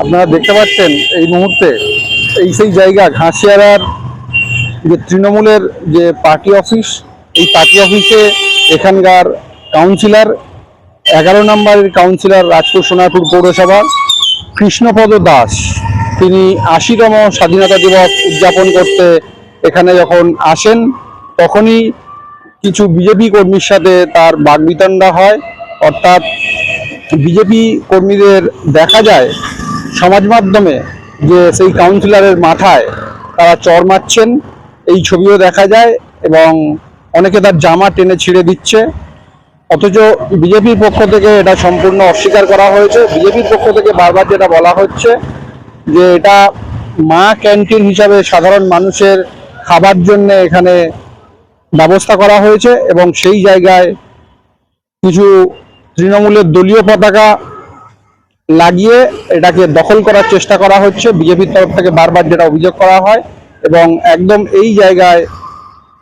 আপনারা দেখতে পাচ্ছেন এই মুহূর্তে সেই জায়গা ঘাসিয়ারার যে তৃণমূলের যে পার্টি অফিস, এই পার্টি অফিসে এখানকার কাউন্সিলর 11 নম্বরের কাউন্সিলর রাজপুর সোনারপুর পৌরসভার কৃষ্ণপদ দাস, তিনি 80তম স্বাধীনতা দিবস উদযাপন করতে এখানে যখন আসেন তখনই কিছু বিজেপি কর্মীর সাথে তার বাগবিতণ্ডা হয়। অর্থাৎ বিজেপি কর্মীদের দেখা যায় সমাজ মাধ্যমে যে সেই কাউন্সিলরের মাথায় তারা চড় মারছেন, এই ছবিও দেখা যায় এবং অনেকে তার জামা টেনে ছিঁড়ে দিচ্ছে। অথচ বিজেপির পক্ষ থেকে এটা সম্পূর্ণ অস্বীকার করা হয়েছে। বিজেপির পক্ষ থেকে বারবার যেটা বলা হচ্ছে যে এটা মা ক্যান্টিন হিসাবে সাধারণ মানুষের খাবার জন্য এখানে ব্যবস্থা করা হয়েছে এবং সেই জায়গায় কিছু তৃণমূলের দলীয় পতাকা লাগিয়ে এটাকে দখল করার চেষ্টা করা হচ্ছে, বিজেপির তরফ থেকে বারবার যেটা অভিযোগ করা হয়। এবং একদম এই জায়গায়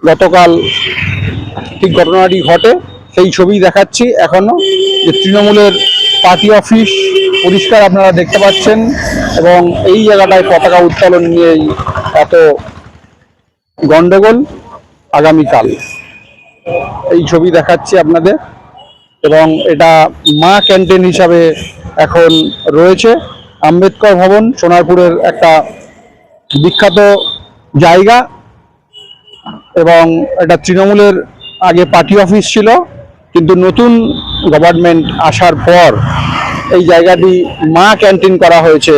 গতকাল ঠিক ঘটনাটি ঘটে, সেই ছবি দেখাচ্ছি এখনো, যে তৃণমূলের পার্টি অফিস পরিষ্কার আপনারা দেখতে পাচ্ছেন এবং এই জায়গাটায় পতাকা উত্তোলন নিয়েই এত গন্ডগোল। আগামীকাল এই ছবি দেখাচ্ছি আপনাদের এবং এটা মা ক্যান্টিন হিসাবে এখন রয়েছে। আম্বেদকর ভবন সোনারপুরের একটা বিখ্যাত জায়গা এবং এটা তৃণমূলের আগে পার্টি অফিস ছিল, কিন্তু নতুন গভর্নমেন্ট আসার পর এই জায়গাটি মা ক্যান্টিন করা হয়েছে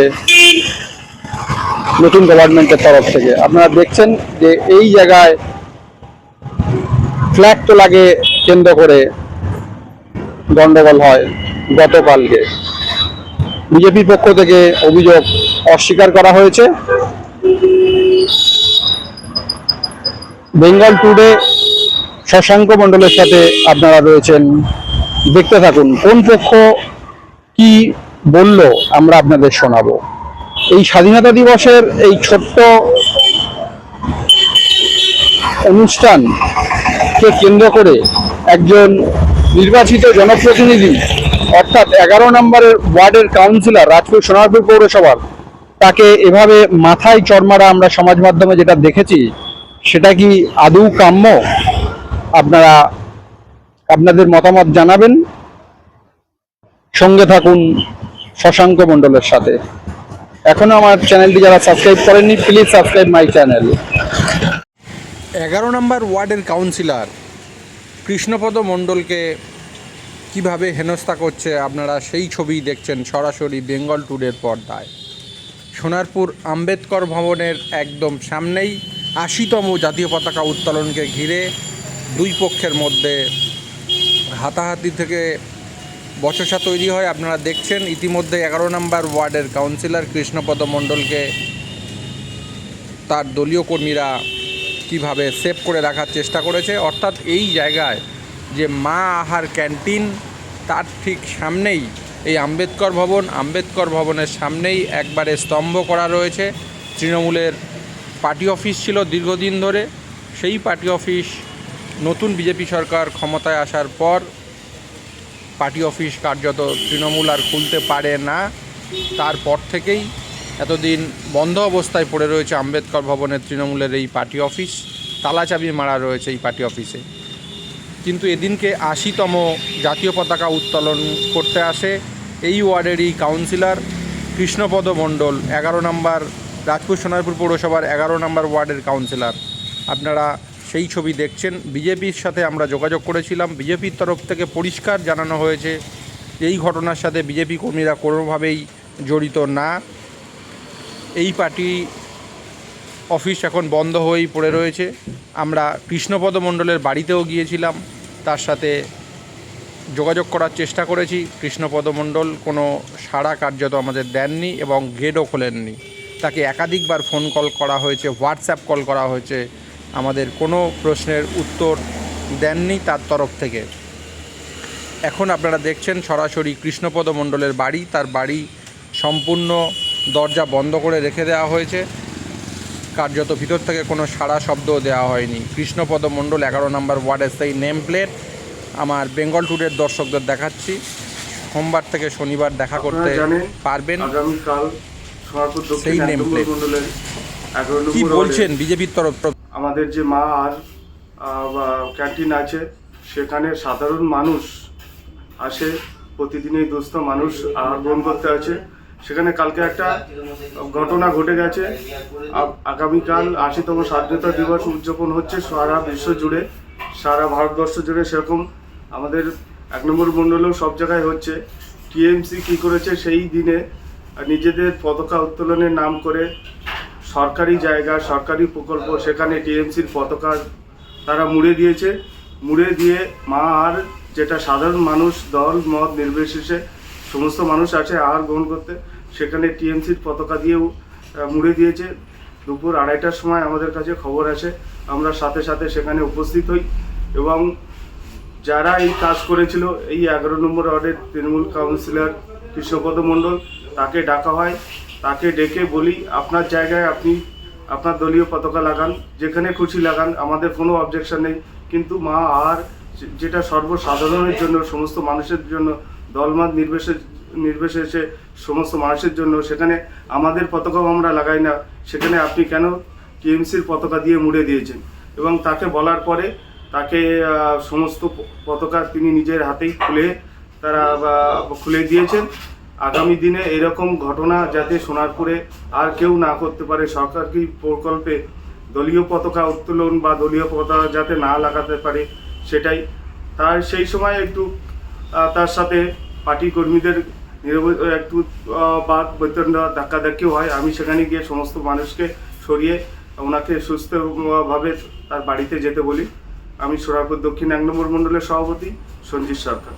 নতুন গভর্নমেন্টের তরফ থেকে। আপনারা দেখছেন যে এই জায়গায় ফ্ল্যাগ তোলাকে কেন্দ্র করে গন্ডগোল হয় গতকালকে। বিজেপির পক্ষ থেকে অভিযোগ অস্বীকার করা হয়েছে। বেঙ্গল টুডে শশাঙ্ক মণ্ডলের সাথে আপনারা রয়েছেন, দেখতে থাকুন কোন পক্ষ কি বলল আমরা আপনাদের শোনাবো। এই স্বাধীনতা দিবসের এই ছোট্ট অনুষ্ঠানকে কেন্দ্র করে একজন নির্বাচিত জনপ্রতিনিধি অর্থাৎ 11 নম্বরের ওয়ার্ডের কাউন্সিলর রাজপুর সোনারপুর পৌরসভার, তাকে এভাবে মাথায় চড় মারা আমরা সমাজ মাধ্যমে যেটা দেখেছি, সেটা কি আদৌ কাম্য? আপনারা আপনাদের মতামত জানাবেন। সঙ্গে থাকুন শশাঙ্ক মণ্ডলের সাথে। এখনো আমার চ্যানেলটি যারা সাবস্ক্রাইব করেননি, প্লিজ সাবস্ক্রাইব মাই চ্যানেল। 11 নম্বর ওয়ার্ডের কাউন্সিলর কৃষ্ণপদ মণ্ডলকে কিভাবে হেনস্থা করছে আপনারা সেই ছবি দেখছেন সরাসরি বেঙ্গল টুডের পর্দায়। সোনারপুর আম্বেদকর ভবনের একদম সামনেই 80তম জাতীয় পতাকা উত্তোলনকে ঘিরে দুই পক্ষের মধ্যে হাতাহাতি থেকে বচসা তৈরি হয়। আপনারা দেখছেন ইতিমধ্যে 11 নম্বর ওয়ার্ডের কাউন্সিলর কৃষ্ণপদ মণ্ডলকে তার দলীয় কর্মীরা কিভাবে সেভ করে রাখার চেষ্টা করেছে। অর্থাৎ এই জায়গায় যে মা আহার ক্যান্টিন, তার ঠিক সামনেই এই আম্বেদকর ভবনের সামনেই একবারে স্তম্ভ করা রয়েছে। তৃণমূলের পার্টি অফিস ছিল দীর্ঘদিন ধরে, সেই পার্টি অফিস নতুন বিজেপি সরকার ক্ষমতায় আসার পর পার্টি অফিস কার্যত তৃণমূল আর খুলতে পারে না। তারপর থেকেই এতদিন বন্ধ অবস্থায় পড়ে রয়েছে আম্বেদকর ভবনের তৃণমূলের এই পার্টি অফিস, তালাচাবি মারা রয়েছে এই পার্টি অফিসে। কিন্তু এদিনকে 80তম জাতীয় পতাকা উত্তোলন করতে আসে এই ওয়ার্ডেরই কাউন্সিলর কৃষ্ণপদ মণ্ডল, 11 নম্বর রাজপুর সোনারপুর পৌরসভার 11 নম্বর ওয়ার্ডের কাউন্সিলর। আপনারা সেই ছবি দেখছেন। বিজেপির সাথে আমরা যোগাযোগ করেছিলাম, বিজেপির তরফ থেকে পরিষ্কার জানানো হয়েছে এই ঘটনার সাথে বিজেপি কর্মীরা কোনোভাবেই জড়িত না। এই পার্টি অফিস এখন বন্ধ হয়েই পড়ে রয়েছে। আমরা কৃষ্ণপদ মণ্ডলের বাড়িতেও গিয়েছিলাম, তার সাথে যোগাযোগ করার চেষ্টা করেছি। কৃষ্ণপদ মণ্ডল কোনো সাড়া কার্যত আমাদের দেননি এবং গেটও খোলেননি। তাকে একাধিকবার ফোন কল করা হয়েছে, হোয়াটসঅ্যাপ কল করা হয়েছে, আমাদের কোনো প্রশ্নের উত্তর দেননি তার তরফ থেকে। এখন আপনারা দেখছেন সরাসরি কৃষ্ণপদ মণ্ডলের বাড়ি, তার বাড়ি সম্পূর্ণ দরজা বন্ধ করে রেখে দেওয়া হয়েছে, কার্যত ভিতর থেকে কোনো সাড়া শব্দও দেওয়া হয়নি। কৃষ্ণপদ মণ্ডল 11 নম্বর ওয়ার্ডের সেই নেম প্লেট আমার বেঙ্গল টুডের দর্শকদের দেখাচ্ছি। সোমবার থেকে শনিবার দেখা করতে জানেন, পারবেন। আগামীকাল সোনারপুর সেই দক্ষিণ 1 নেম নম্বর প্লেট। মণ্ডলের 11 কি নম্বর বলছেন ওয়ার্ডে বিজেপির তরফ? আমাদের যে মা আর ক্যান্টিন আছে, সেখানে সাধারণ মানুষ আসে, প্রতিদিনই দুস্থ মানুষ আহার গ্রহণ করতে আছে। সেখানে কালকে একটা ঘটনা ঘটে গেছে। আগামীকাল 80তম স্বাধীনতা দিবস উদযাপন হচ্ছে সারা বিশ্ব জুড়ে, সারা ভারতবর্ষ জুড়ে। সেরকম আমাদের 1 নম্বর মণ্ডলেও সব জায়গায় হচ্ছে। টিএমসি কী করেছে, সেই দিনে নিজেদের পতাকা উত্তোলনের নাম করে সরকারি জায়গা, সরকারি প্রকল্প, সেখানে টিএমসির পতাকা তারা মুড়ে দিয়েছে। মুড়ে দিয়ে মা আর যেটা সাধারণ মানুষ দল মত নির্বিশেষে সমস্ত মানুষ আছে আহার গ্রহণ করতে, সেখানে টিএমসির পতাকা দিয়েও মুড়ে দিয়েছে। দুপুর 2:30টার সময় আমাদের কাছে খবর আসে, আমরা সাথে সাথে সেখানে উপস্থিত হই এবং যারা এই কাজ করেছিল, এই 11 নম্বর ওয়ার্ডের তৃণমূল কাউন্সিলর কৃষ্ণপদ মণ্ডল, তাকে ডাকা হয়। তাকে ডেকে বলি, আপনার জায়গায় আপনি আপনার দলীয় পতাকা লাগান, যেখানে খুশি লাগান, আমাদের কোনো অবজেকশন নেই। কিন্তু মা আর যেটা সর্বসাধারণের জন্য, সমস্ত মানুষের জন্য, দলমত নির্বিশেষে সমস্ত মানুষের জন্য, সেখানে আমাদের পতাকাও আমরা লাগাই না, সেখানে আপনি কেন টিএমসির পতাকা দিয়ে মুড়ে দিয়েছেন? এবং তাকে বলার পরে তাকে সমস্ত পতাকা তিনি নিজের হাতেই খুলে দিয়েছেন। আগামী দিনে এরকম ঘটনা যাতে সোনারপুরে আর কেউ না করতে পারে, সরকারি প্রকল্পে দলীয় পতাকা উত্তোলন বা দলীয় পতাকা যাতে না লাগাতে পারে, সেটাই। তার সেই সময় একটু তার সাথে পার্টি কর্মীদের একটু বাদ বৈতরণ ধাক্কাধাক্কিও হয়। আমি সেখানে গিয়ে সমস্ত মানুষকে সরিয়ে ওনাকে সুস্থভাবে তার বাড়িতে যেতে বলি। আমি সোনারপুর দক্ষিণ 1 নম্বর মণ্ডলের সভাপতি সঞ্জিত সরকার।